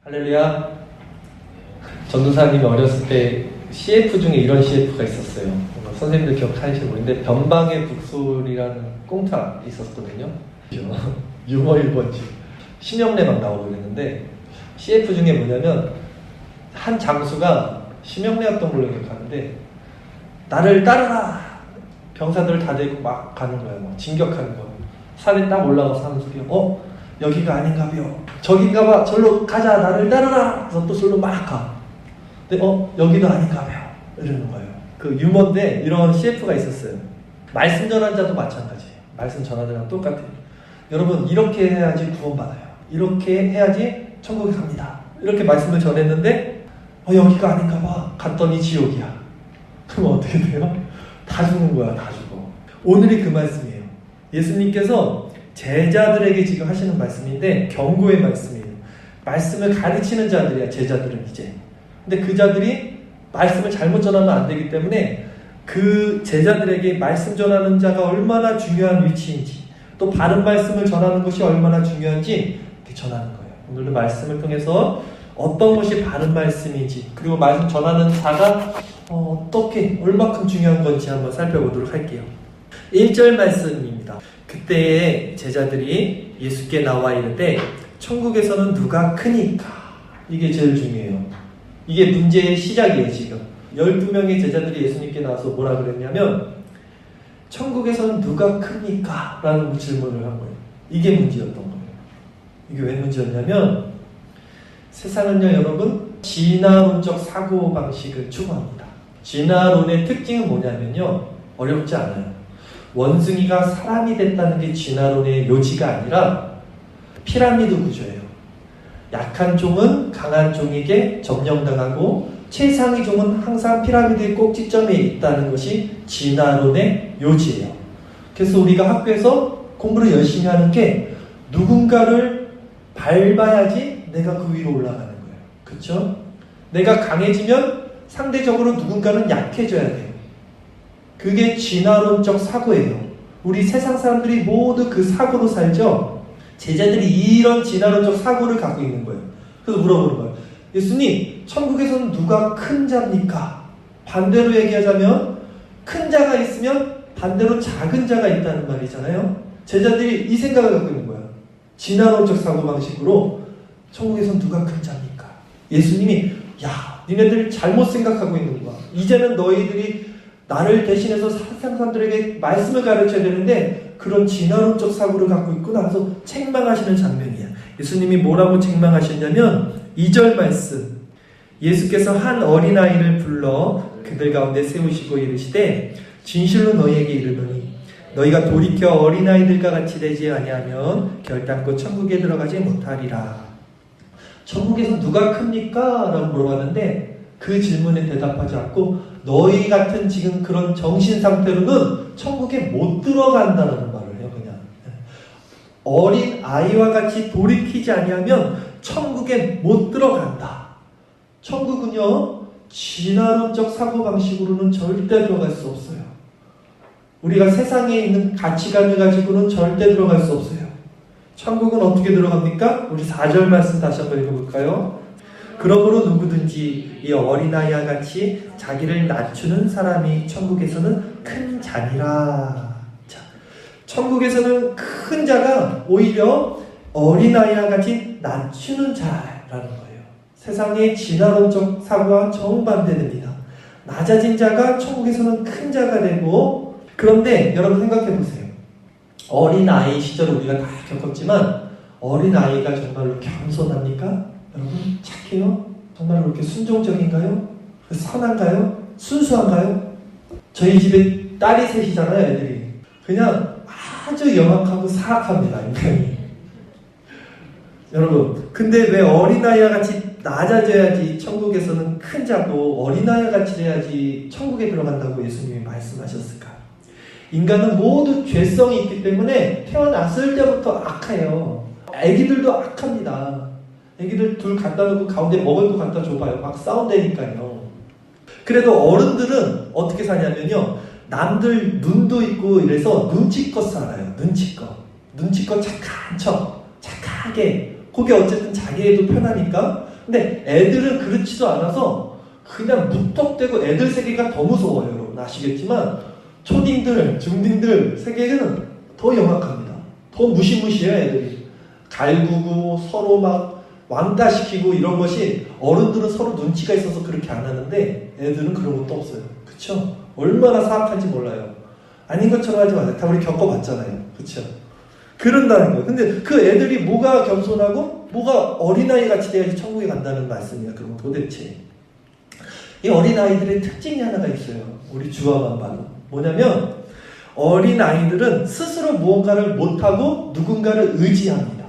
할렐루야. 전도사님이 어렸을 때 CF 중에 이런 CF가 있었어요. 선생님들 기억하실지 모르는데 변방의 북소리라는 꽁트가 있었거든요. 유머 1번지 심형래 막 나오고 그랬는데 CF 중에 뭐냐면 한 장수가 심형래였던 걸로 기억하는데 나를 따르라! 병사들 다 데리고 막 가는 거예요. 막 진격하는 거. 산에 딱 올라가서 하는 소리야. 여기가 아닌가벼. 저긴가봐. 절로 가자. 나를 따르라. 그래서 또 절로 막 가. 근데 여기도 아닌가벼. 이러는 거예요. 그 유머인데 이런 CF가 있었어요. 말씀 전한 자도 마찬가지예요. 말씀 전하는 자랑 똑같아요. 여러분 이렇게 해야지 구원받아요. 이렇게 해야지 천국에 갑니다. 이렇게 말씀을 전했는데 여기가 아닌가봐. 갔더니 지옥이야. 그럼 어떻게 돼요? 다 죽는 거야. 다 죽어. 오늘이 그 말씀이에요. 예수님께서 제자들에게 지금 하시는 말씀인데 경고의 말씀이에요. 말씀을 가르치는 자들이야. 제자들은 이제. 근데 그 자들이 말씀을 잘못 전하면 안 되기 때문에 그 제자들에게 말씀 전하는 자가 얼마나 중요한 위치인지 또 바른 말씀을 전하는 것이 얼마나 중요한지 이렇게 전하는 거예요. 오늘도 말씀을 통해서 어떤 것이 바른 말씀인지 그리고 말씀 전하는 자가 어떻게 얼마큼 중요한 건지 한번 살펴보도록 할게요. 1절 말씀입니다. 그때의 제자들이 예수께 나와 이르되 천국에서는 누가 크니까? 이게 제일 중요해요. 이게 문제의 시작이에요. 지금 12명의 제자들이 예수님께 나와서 뭐라 그랬냐면 천국에서는 누가 크니까? 라는 질문을 한 거예요. 이게 문제였던 거예요. 이게 왜 문제였냐면 세상은요 여러분 진화론적 사고방식을 추구합니다. 진화론의 특징은 뭐냐면요 어렵지 않아요. 원숭이가 사람이 됐다는 게 진화론의 요지가 아니라 피라미드 구조예요. 약한 종은 강한 종에게 점령당하고 최상위 종은 항상 피라미드의 꼭지점에 있다는 것이 진화론의 요지예요. 그래서 우리가 학교에서 공부를 열심히 하는 게 누군가를 밟아야지 내가 그 위로 올라가는 거예요. 그렇죠? 내가 강해지면 상대적으로 누군가는 약해져야 돼요. 그게 진화론적 사고예요. 우리 세상 사람들이 모두 그 사고로 살죠. 제자들이 이런 진화론적 사고를 갖고 있는 거예요. 그래서 물어보는 거예요. 예수님, 천국에서는 누가 큰 자입니까? 반대로 얘기하자면 큰 자가 있으면 반대로 작은 자가 있다는 말이잖아요. 제자들이 이 생각을 갖고 있는 거예요. 진화론적 사고방식으로 천국에서는 누가 큰 자입니까? 예수님이 니네들 잘못 생각하고 있는 거야. 이제는 너희들이 나를 대신해서 세상 사람들에게 말씀을 가르쳐야 되는데 그런 진화론적 사고를 갖고 있구나 해서 책망하시는 장면이야. 예수님이 뭐라고 책망하셨냐면 2절 말씀 예수께서 한 어린아이를 불러 그들 가운데 세우시고 이르시되 진실로 너희에게 이르노니 너희가 돌이켜 어린아이들과 같이 되지 아니하면 결단코 천국에 들어가지 못하리라. 천국에서 누가 큽니까? 라고 물어봤는데 그 질문에 대답하지 않고 너희 같은 지금 그런 정신 상태로는 천국에 못 들어간다는 말을 해요. 그냥 어린 아이와 같이 돌이키지 아니하면 천국에 못 들어간다. 천국은요 진화론적 사고방식으로는 절대 들어갈 수 없어요. 우리가 세상에 있는 가치관을 가지고는 절대 들어갈 수 없어요. 천국은 어떻게 들어갑니까? 우리 4절 말씀 다시 한번 읽어볼까요? 그러므로 누구든지 이 어린아이와 같이 자기를 낮추는 사람이 천국에서는 큰 자니라. 자, 천국에서는 큰 자가 오히려 어린아이와 같이 낮추는 자라는 거예요. 세상의 진화론적 사고와 정반대됩니다. 낮아진 자가 천국에서는 큰 자가 되고 그런데 여러분 생각해 보세요. 어린아이 시절을 우리가 다 겪었지만 어린아이가 정말로 겸손합니까? 여러분 착해요? 정말로 그렇게 순종적인가요? 선한가요? 순수한가요? 저희 집에 딸이 셋이잖아요. 애들이 그냥 아주 영악하고 사악합니다. 인간이. 여러분 근데 왜 어린아이와 같이 낮아져야지 천국에서는 큰 자고 어린아이와 같이 돼야지 천국에 들어간다고 예수님이 말씀하셨을까? 인간은 모두 죄성이 있기 때문에 태어났을 때부터 악해요. 애기들도 악합니다. 애기들 둘 갖다 놓고 가운데 먹을 거 갖다 줘봐요. 막 싸운다니까요. 그래도 어른들은 어떻게 사냐면요. 남들 눈도 있고 이래서 눈치껏 살아요. 눈치껏 착한 척 착하게 그게 어쨌든 자기애도 편하니까 근데 애들은 그렇지도 않아서 그냥 무턱대고 애들 세계가 더 무서워요. 여러분 아시겠지만 초딩들, 중딩들 세계는 더 영악합니다. 더 무시무시해요. 애들이 갈구고 서로 막 왕따시키고 이런 것이 어른들은 서로 눈치가 있어서 그렇게 안 하는데 애들은 그런 것도 없어요. 그쵸? 얼마나 사악한지 몰라요. 아닌 것처럼 하지 마세요. 다 우리 겪어봤잖아요. 그쵸? 그런다는 거예요. 근데 그 애들이 뭐가 겸손하고 뭐가 어린아이 같이 돼야지 천국에 간다는 말씀이야. 그럼 도대체 이 어린아이들의 특징이 하나가 있어요. 우리 주어만 봐도 뭐냐면 어린아이들은 스스로 무언가를 못하고 누군가를 의지합니다.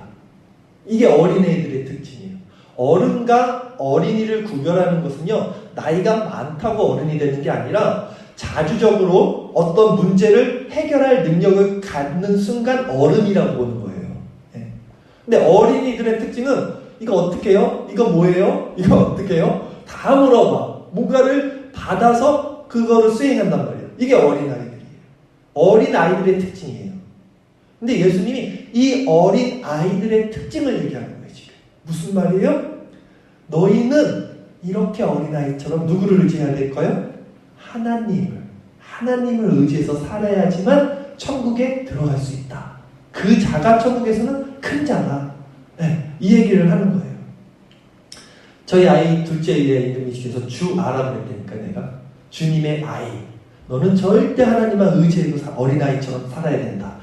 이게 어린애들의 특징이에요. 어른과 어린이를 구별하는 것은요, 나이가 많다고 어른이 되는 게 아니라 자주적으로 어떤 문제를 해결할 능력을 갖는 순간 어른이라고 보는 거예요. 네. 근데 어린이들의 특징은 이거 어떻게 해요? 이거 뭐예요? 이거 어떻게 해요? 다 물어봐. 뭔가를 받아서 그거를 수행한단 말이에요. 이게 어린아이들이에요. 어린아이들의 특징이에요. 근데 예수님이 이 어린아이들의 특징을 얘기하는 거예요. 지금 무슨 말이에요? 너희는 이렇게 어린아이처럼 누구를 의지해야 될까요? 하나님을 의지해서 살아야지만 천국에 들어갈 수 있다. 그 자가 천국에서는 큰 자다. 네, 이 얘기를 하는 거예요. 저희 아이 둘째 애 이름이 그래서 주아라 그랬다니까 내가. 주님의 아이. 너는 절대 하나님만 의지해서 어린아이처럼 살아야 된다.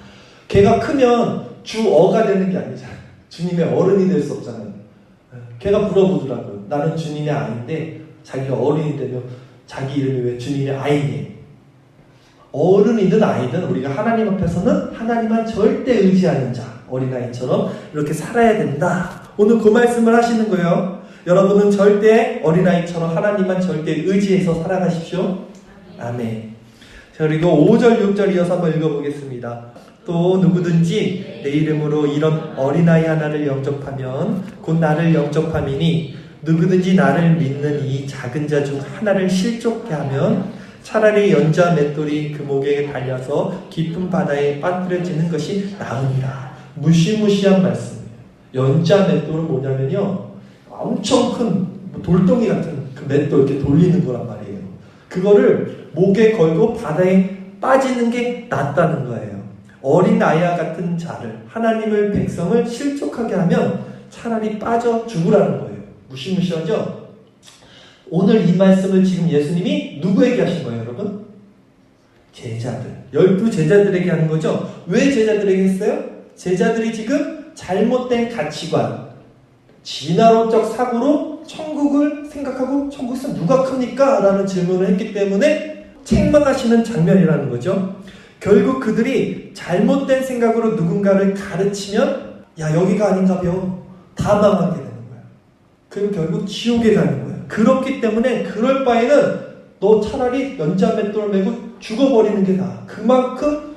걔가 크면 주어가 되는 게 아니잖아요. 주님의 어른이 될 수 없잖아요. 걔가 물어보더라고요. 나는 주님의 아이인데 자기가 어른이 되면 자기 이름이 왜 주님의 아이니? 어른이든 아이든 우리가 하나님 앞에서는 하나님만 절대 의지하는 자, 어린아이처럼 이렇게 살아야 된다. 오늘 그 말씀을 하시는 거예요. 여러분은 절대 어린아이처럼 하나님만 절대 의지해서 살아가십시오. 아멘. 자, 그리고 5절, 6절 이어서 한번 읽어보겠습니다. 또 누구든지 내 이름으로 이런 어린아이 하나를 영접하면 곧 나를 영접함이니 누구든지 나를 믿는 이 작은 자 중 하나를 실족케 하면 차라리 연자 맷돌이 그 목에 달려서 깊은 바다에 빠뜨려지는 것이 나으니라. 무시무시한 말씀이에요. 연자 맷돌은 뭐냐면요, 엄청 큰 돌덩이 같은 그 맷돌 이렇게 돌리는 거란 말이에요. 그거를 목에 걸고 바다에 빠지는 게 낫다는 거예요. 어린 아이와 같은 자를, 하나님을 백성을 실족하게 하면 차라리 빠져 죽으라는 거예요. 무시무시하죠? 오늘 이 말씀을 지금 예수님이 누구에게 하신 거예요, 여러분? 제자들. 12제자들에게 하는 거죠? 왜 제자들에게 했어요? 제자들이 지금 잘못된 가치관, 진화론적 사고로 천국을 생각하고 천국에서 누가 큽니까? 라는 질문을 했기 때문에 책망하시는 장면이라는 거죠. 결국 그들이 잘못된 생각으로 누군가를 가르치면 야, 여기가 아닌가 벼. 다 망하게 되는 거야. 그럼 결국 지옥에 가는 거야. 그렇기 때문에 그럴 바에는 너 차라리 연자맷돌 메고 죽어버리는 게 나아. 그만큼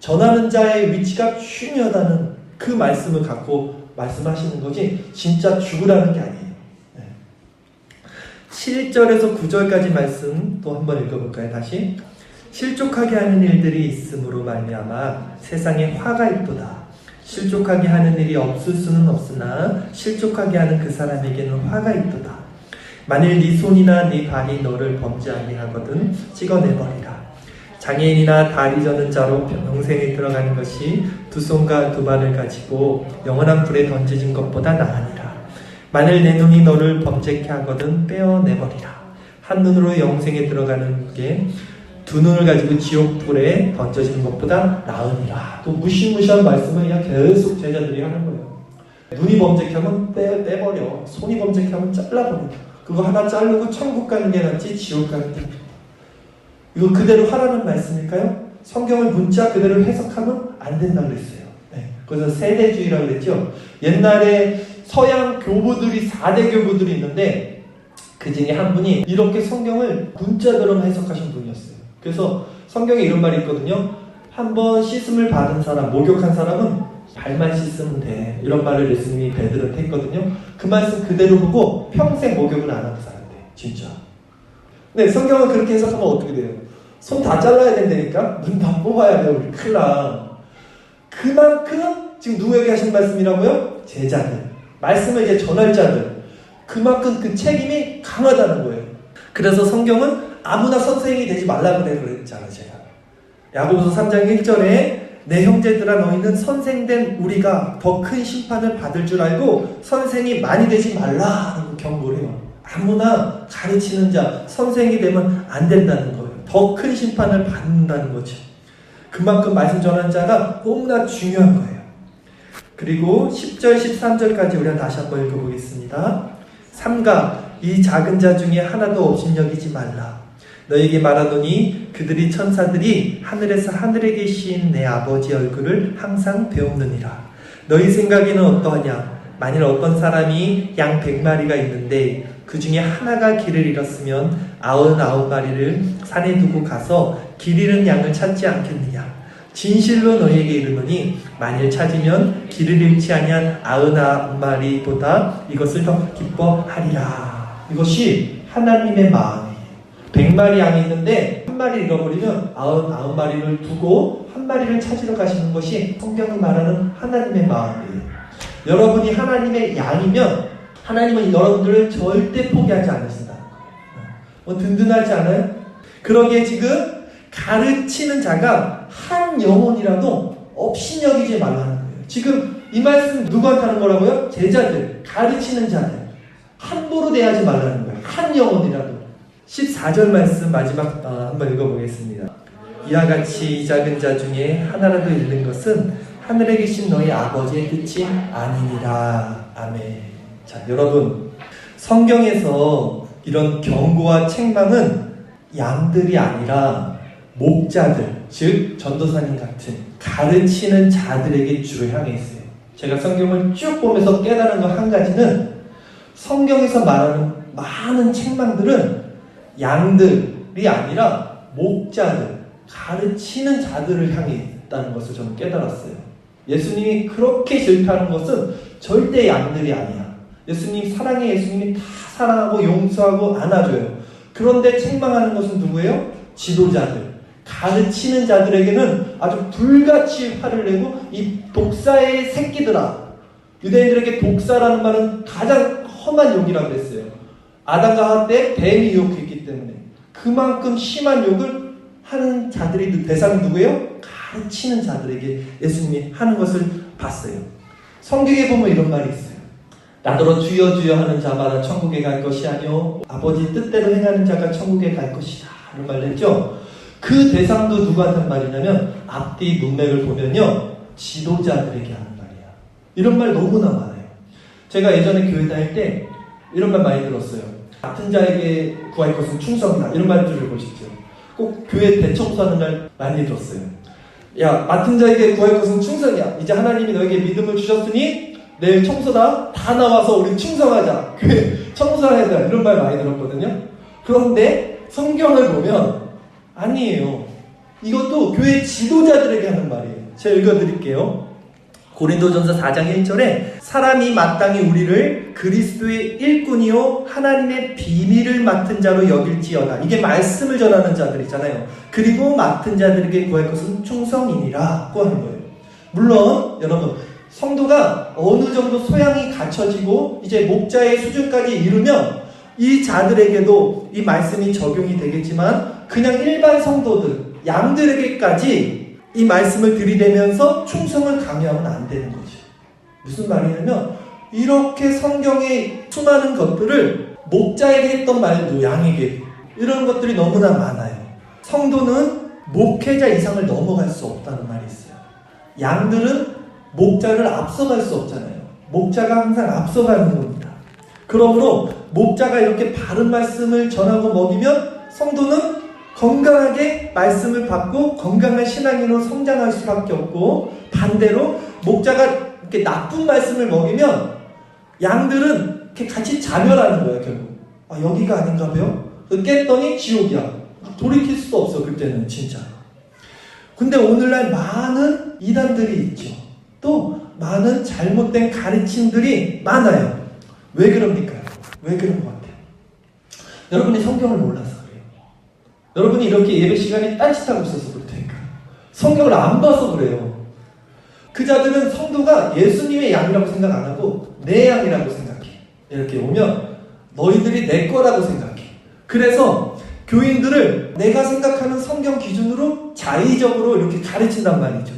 전하는 자의 위치가 중요하다는 그 말씀을 갖고 말씀하시는 거지 진짜 죽으라는 게 아니에요. 7절에서 9절까지 말씀 또 한번 읽어볼까요? 다시. 실족하게 하는 일들이 있음으로 말미암아 세상에 화가 있도다. 실족하게 하는 일이 없을 수는 없으나 실족하게 하는 그 사람에게는 화가 있도다. 만일 네 손이나 네 발이 너를 범죄하게 하거든 찍어내버리라. 장애인이나 다리 저는 자로 영생에 들어가는 것이 두 손과 두 발을 가지고 영원한 불에 던져진 것보다 나으니라. 만일 내 눈이 너를 범죄케 하거든 빼어내버리라. 한 눈으로 영생에 들어가는 게 두 눈을 가지고 지옥불에 던져지는 것보다 나으니라. 또 무시무시한 말씀을 그냥 계속 제자들이 하는 거예요. 눈이 범죄케 하면 빼버려. 손이 범죄케 하면 잘라버려. 그거 하나 자르고 천국 가는 게 낫지 지옥 가는 게 낫지. 이거 그대로 하라는 말씀일까요? 성경을 문자 그대로 해석하면 안 된다고 그랬어요. 네. 그래서 세대주의라고 그랬죠. 옛날에 서양 교부들이 4대 교부들이 있는데 그 중에 한 분이 이렇게 성경을 문자대로 해석하신 분이었어요. 그래서 성경에 이런 말이 있거든요. 한번 씻음을 받은 사람, 목욕한 사람은 발만 씻으면 돼. 이런 말을 예수님이 베드로한테 했거든요. 그 말씀 그대로 보고 평생 목욕을 안 하는 사람들. 진짜. 근데 성경은 그렇게 해석하면 어떻게 돼요? 손 다 잘라야 된다니까? 눈 다 뽑아야 돼요. 우리 큰일 나. 그만큼 지금 누구에게 하신 말씀이라고요? 제자들. 말씀을 이제 전할 자들. 그만큼 그 책임이 강하다는 거예요. 그래서 성경은 아무나 선생이 되지 말라고 그랬잖아요. 제가 야고보서 3장 1절에 내 형제들아 너희는 선생된 우리가 더 큰 심판을 받을 줄 알고 선생이 많이 되지 말라라고 경고를 해요. 아무나 가르치는 자, 선생이 되면 안 된다는 거예요. 더 큰 심판을 받는다는 거죠. 그만큼 말씀 전하는 자가 너무나 중요한 거예요. 그리고 10절, 13절까지 우리가 다시 한번 읽어보겠습니다. 삼가 이 작은 자 중에 하나도 업신여기지 말라. 너에게 말하노니 그들이 천사들이 하늘에서 하늘에 계신 내 아버지 얼굴을 항상 배우느니라. 너희 생각에는 어떠하냐? 만일 어떤 사람이 양 100마리가 있는데 그 중에 하나가 길을 잃었으면 99마리를 산에 두고 가서 길 잃은 양을 찾지 않겠느냐? 진실로 너희에게 이르노니 만일 찾으면 길을 잃지 아니한 99마리보다 이것을 더 기뻐하리라. 이것이 하나님의 마음이에요. 100마리 양이 있는데 한 마리 잃어버리면 99마리를 두고 한 마리를 찾으러 가시는 것이 성경이 말하는 하나님의 마음이에요. 여러분이 하나님의 양이면 하나님은 여러분들을 절대 포기하지 않으신다. 든든하지 않아요? 그러기에 지금 가르치는 자가 한 영혼이라도 업신여기지 말라는 거예요. 지금 이 말씀 누구한테 하는 거라고요? 제자들, 가르치는 자들. 함부로 대하지 말라는 거예요. 한 영혼이라도. 14절 말씀 마지막 한번 읽어보겠습니다. 이와 같이 이 작은 자 중에 하나라도 잃는 것은 하늘에 계신 너희 아버지의 뜻이 아니니라. 아멘. 자, 여러분, 성경에서 이런 경고와 책망은 양들이 아니라 목자들, 즉 전도사님 같은 가르치는 자들에게 주로 향해 있어요. 제가 성경을 쭉 보면서 깨달은 것 한 가지는 성경에서 말하는 많은 책망들은 양들이 아니라 목자들, 가르치는 자들을 향해 있다는 것을 저는 깨달았어요. 예수님이 그렇게 질타하는 것은 절대 양들이 아니야. 예수님 사랑해. 예수님이 다 사랑하고 용서하고 안아줘요. 그런데 책망하는 것은 누구예요? 지도자들, 가르치는 자들에게는 아주 불같이 화를 내고 이 독사의 새끼들아. 유대인들에게 독사라는 말은 가장 험한 욕이라고 했어요. 아담과 하와 때 뱀이 유혹했기 때문에 그만큼 심한 욕을 하는 자들이 대상이 누구예요? 가르치는 자들에게 예수님이 하는 것을 봤어요. 성경에 보면 이런 말이 있어요. 나더러 주여 주여 하는 자마다 천국에 갈 것이 아니요 아버지 뜻대로 행하는 자가 천국에 갈 것이다. 이런 말을 했죠. 그 대상도 누구한테 한 말이냐면 앞뒤 문맥을 보면요 지도자들에게 하는 말이야. 이런 말 너무나 많아요. 제가 예전에 교회 다닐 때 이런 말 많이 들었어요. 맡은 자에게 구할 것은 충성이다. 이런 말 들어보시죠. 꼭 교회 대청소하는 날 많이 들었어요. 야, 맡은 자에게 구할 것은 충성이야. 이제 하나님이 너에게 믿음을 주셨으니 내일 청소다. 다 나와서 우리 충성하자. 교회 청소해야 돼. 이런 말 많이 들었거든요. 그런데 성경을 보면 아니에요. 이것도 교회 지도자들에게 하는 말이에요. 제가 읽어드릴게요. 고린도전서 4장 1절에 사람이 마땅히 우리를 그리스도의 일꾼이요 하나님의 비밀을 맡은 자로 여길지어다. 이게 말씀을 전하는 자들이잖아요. 그리고 맡은 자들에게 구할 것은 충성이니라고 하는 거예요. 물론 여러분 성도가 어느 정도 소양이 갖춰지고 이제 목자의 수준까지 이르면 이 자들에게도 이 말씀이 적용이 되겠지만 그냥 일반 성도들, 양들에게까지 이 말씀을 들이대면서 충성을 강요하면 안 되는 거죠. 무슨 말이냐면 이렇게 성경의 수많은 것들을 목자에게 했던 말도 양에게 이런 것들이 너무나 많아요. 성도는 목회자 이상을 넘어갈 수 없다는 말이 있어요. 양들은 목자를 앞서갈 수 없잖아요. 목자가 항상 앞서가는 겁니다. 그러므로 목자가 이렇게 바른 말씀을 전하고 먹이면 성도는 건강하게 말씀을 받고 건강한 신앙인으로 성장할 수밖에 없고 반대로 목자가 이렇게 나쁜 말씀을 먹이면 양들은 이렇게 같이 자멸하는 거예요. 결국 여기가 아닌가 봐요. 깼더니 지옥이야. 돌이킬 수도 없어. 그때는 진짜. 근데 오늘날 많은 이단들이 있죠. 또 많은 잘못된 가르침들이 많아요. 왜 그럽니까? 왜 그런 것 같아요? 여러분이 성경을 몰라서 그래요. 여러분이 이렇게 예배 시간이 딴짓하고 있어서 그럴 테니까. 성경을 안 봐서 그래요. 그 자들은 성도가 예수님의 양이라고 생각 안 하고 내 양이라고 생각해. 이렇게 오면 너희들이 내 거라고 생각해. 그래서 교인들을 내가 생각하는 성경 기준으로 자의적으로 이렇게 가르친단 말이죠.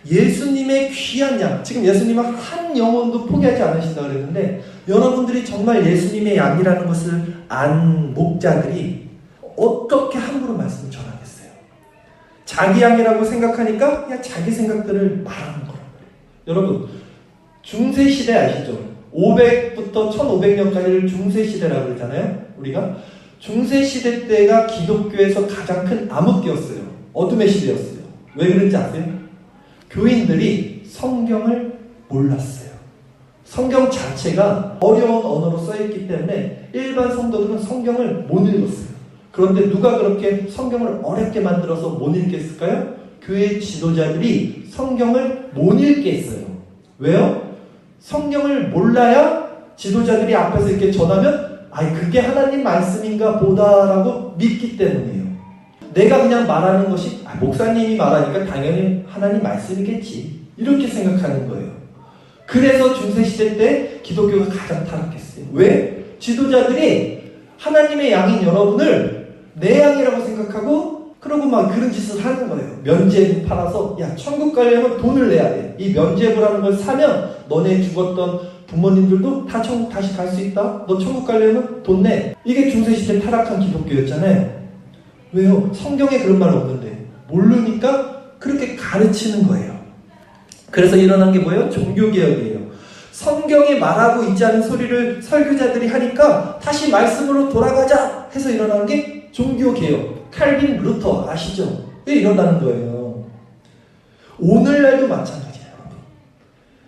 예수님의 귀한 양, 지금 예수님은 한 영혼도 포기하지 않으신다고 그랬는데, 여러분들이 정말 예수님의 양이라는 것을 안 목자들이 어떻게 함부로 말씀을 전하겠어요? 자기 양이라고 생각하니까 그냥 자기 생각들을 말하는 거예요. 여러분, 중세시대 아시죠? 500부터 1500년까지를 중세시대라고 그러잖아요. 우리가 중세시대 때가 기독교에서 가장 큰 암흑기였어요. 어둠의 시대였어요. 왜 그런지 아세요? 교인들이 성경을 몰랐어요. 성경 자체가 어려운 언어로 써있기 때문에 일반 성도들은 성경을 못 읽었어요. 그런데 누가 그렇게 성경을 어렵게 만들어서 못 읽게 했을까요? 교회 지도자들이 성경을 못 읽게 했어요. 왜요? 성경을 몰라야 지도자들이 앞에서 이렇게 전하면 그게 하나님 말씀인가 보다라고 믿기 때문이에요. 내가 그냥 말하는 것이 목사님이 말하니까 당연히 하나님 말씀이겠지, 이렇게 생각하는 거예요. 그래서 중세시대 때 기독교가 가장 타락했어요. 왜? 지도자들이 하나님의 양인 여러분을 내 양이라고 생각하고 그러고 막 그런 짓을 하는 거예요. 면죄부 팔아서 야, 천국 가려면 돈을 내야 돼. 이 면죄부라는 걸 사면 너네 죽었던 부모님들도 다 천국 다시 갈 수 있다. 너 천국 가려면 돈 내. 이게 중세시대 타락한 기독교였잖아요. 왜요? 성경에 그런 말 없는데 모르니까 그렇게 가르치는 거예요. 그래서 일어난 게 뭐예요? 종교개혁이에요. 성경에 말하고 있지 않은 소리를 설교자들이 하니까 다시 말씀으로 돌아가자 해서 일어나는 게 종교개혁. 칼빈, 루터 아시죠? 왜 일어나는 거예요? 오늘날도 마찬가지예요.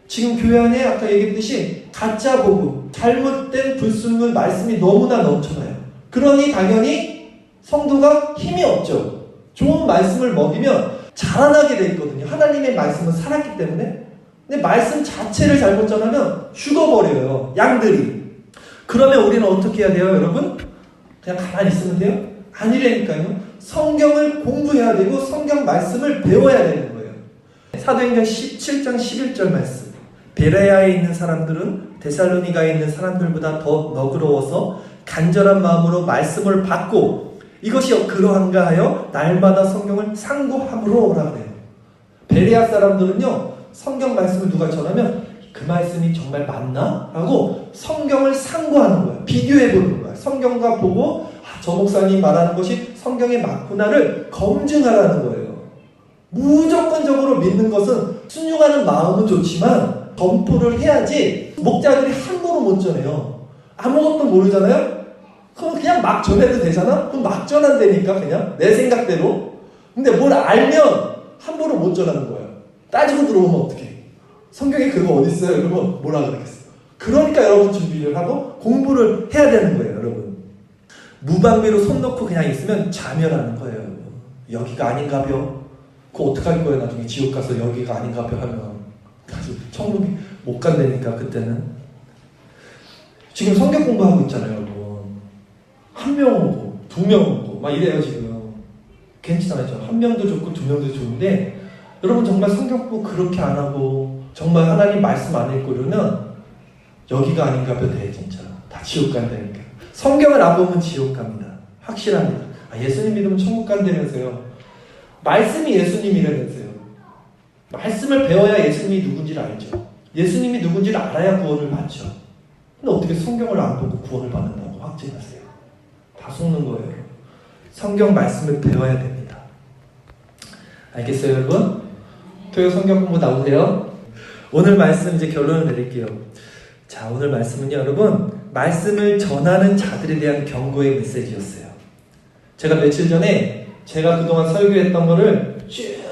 지금 교회 안에 아까 얘기했듯이 가짜 복음, 잘못된 불순물 말씀이 너무나 넘쳐나요. 그러니 당연히 성도가 힘이 없죠. 좋은 말씀을 먹이면 자라나게 돼 있거든요. 하나님의 말씀은 살았기 때문에. 근데 말씀 자체를 잘못 전하면 죽어버려요, 양들이. 그러면 우리는 어떻게 해야 돼요, 여러분? 그냥 가만히 있으면 돼요? 아니라니까요. 성경을 공부해야 되고 성경 말씀을 배워야 되는 거예요. 사도행전 17장 11절 말씀. 베레아에 있는 사람들은 데살로니가에 있는 사람들보다 더 너그러워서 간절한 마음으로 말씀을 받고 이것이 그러한가 하여 날마다 성경을 상고함으로 오라 그래요. 베레아 사람들은요, 성경 말씀을 누가 전하면 그 말씀이 정말 맞나? 라고 성경을 상고하는 거예요. 비교해보는 거예요. 성경과 보고 저 목사님 말하는 것이 성경에 맞구나를 검증하라는 거예요. 무조건적으로 믿는 것은 순종하는 마음은 좋지만 검토를 해야지. 목자들이 함부로 못 전해요. 아무것도 모르잖아요? 그럼 그냥 막 전해도 되잖아? 그럼 막 전한다니까, 그냥 내 생각대로. 근데 뭘 알면 함부로 못 전하는 거예요. 따지고 들어오면 어떡해? 성경에 그거 어디 있어요? 그러면 뭐라 그러겠어요? 그러니까 여러분 준비를 하고 공부를 해야 되는 거예요, 여러분. 무방비로 손 놓고 그냥 있으면 자멸하는 거예요, 여러분. 여기가 아닌가벼? 그거 어떡할 거예요, 나중에 지옥 가서 여기가 아닌가벼 하면. 천국이 못 간다니까, 그때는. 지금 성경 공부하고 있잖아요, 여러분. 한 명 오고, 두 명 오고, 막 이래요, 지금. 괜찮아요. 한 명도 좋고, 두 명도 좋은데, 여러분 정말 성경 공부 그렇게 안 하고, 정말 하나님 말씀 안 읽고 이러면, 여기가 아닌가 봐, 돼, 진짜. 다 지옥 간다니까. 성경을 안 보면 지옥 갑니다. 확실합니다. 예수님 믿으면 천국 간다면서요. 말씀이 예수님이라면서요. 말씀을 배워야 예수님이 누군지를 알죠. 예수님이 누군지를 알아야 구원을 받죠. 근데 어떻게 성경을 안 보고 구원을 받는다고 확증하세요? 다 속는 거예요. 성경 말씀을 배워야 됩니다. 알겠어요, 여러분? 토요 성경 공부 나오세요. 오늘 말씀 이제 결론을 내릴게요. 자, 오늘 말씀은요, 여러분, 말씀을 전하는 자들에 대한 경고의 메시지였어요. 제가 며칠 전에 제가 그동안 설교했던 거를 쭉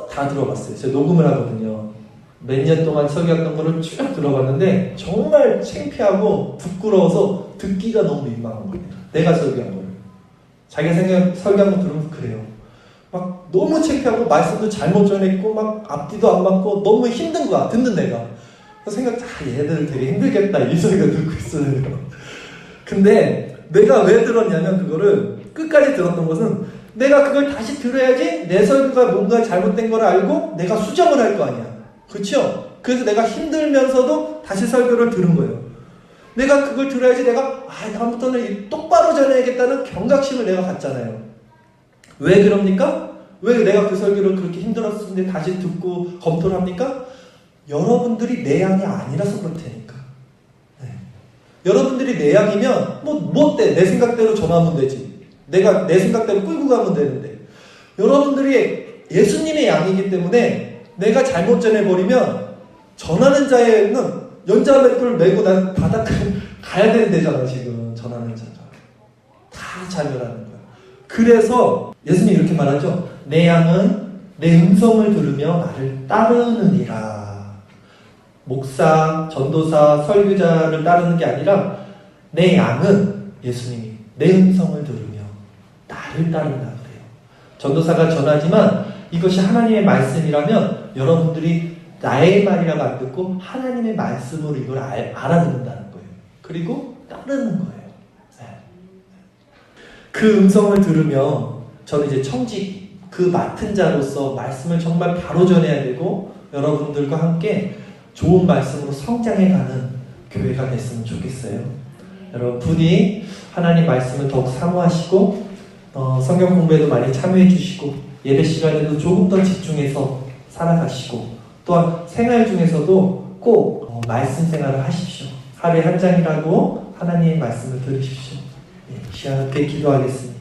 다 들어봤어요. 제가 녹음을 하거든요. 몇 년 동안 설교했던 거를 쭉 들어봤는데 정말 창피하고 부끄러워서 듣기가 너무 민망한 거예요. 내가 설교한 거를. 자기가 설교한 거 들으면 그래요. 막 너무 창피하고 말씀도 잘못 전했고 막 앞뒤도 안 맞고 너무 힘든 거야, 듣는 내가. 그래서 얘들 되게 힘들겠다 이 소리가 듣고 있어요. 근데 내가 왜 들었냐면 그거를 끝까지 들었던 것은 내가 그걸 다시 들어야지 내 설교가 뭔가 잘못된 걸 알고 내가 수정을 할 거 아니야. 그렇죠? 그래서 내가 힘들면서도 다시 설교를 들은 거예요. 내가 그걸 들어야지 내가 다음부터는 똑바로 전해야겠다는 경각심을 내가 갖잖아요. 왜 그럽니까? 왜 내가 그 설교를 그렇게 힘들었는데 다시 듣고 검토를 합니까? 여러분들이 내 양이 아니라서 그렇다니까. 네. 여러분들이 내 양이면 뭐 어때? 내 생각대로 전하면 되지. 내가 내 생각대로 끌고 가면 되는데, 여러분들이 예수님의 양이기 때문에 내가 잘못 전해버리면 전하는 자에는 연자맷돌 메고 난 바닷가에 가야 되는 데잖아. 지금 전하는 자가 다 자멸하는 거야. 그래서 예수님이 이렇게 말하죠. 내 양은 내 음성을 들으며 나를 따르느니라. 목사, 전도사, 설교자를 따르는 게 아니라 내 양은 예수님이 내 음성을 들으며 나를 따른다 그래요. 전도사가 전하지만 이것이 하나님의 말씀이라면 여러분들이 나의 말이라고 안 듣고 하나님의 말씀으로 이걸 알아듣는다는 거예요. 그리고 따르는 거예요. 네. 그 음성을 들으며 저는 이제 청지 그 맡은 자로서 말씀을 정말 바로 전해야 되고 여러분들과 함께 좋은 말씀으로 성장해가는 교회가 됐으면 좋겠어요. 여러분 부디 하나님 말씀을 더욱 사모하시고 성경 공부에도 많이 참여해 주시고 예배 시간에도 조금 더 집중해서 살아가시고 또한 생활 중에서도 꼭 말씀 생활을 하십시오. 하루에 한 장이라도 하나님의 말씀을 들으십시오. 시간 함께 기도하겠습니다.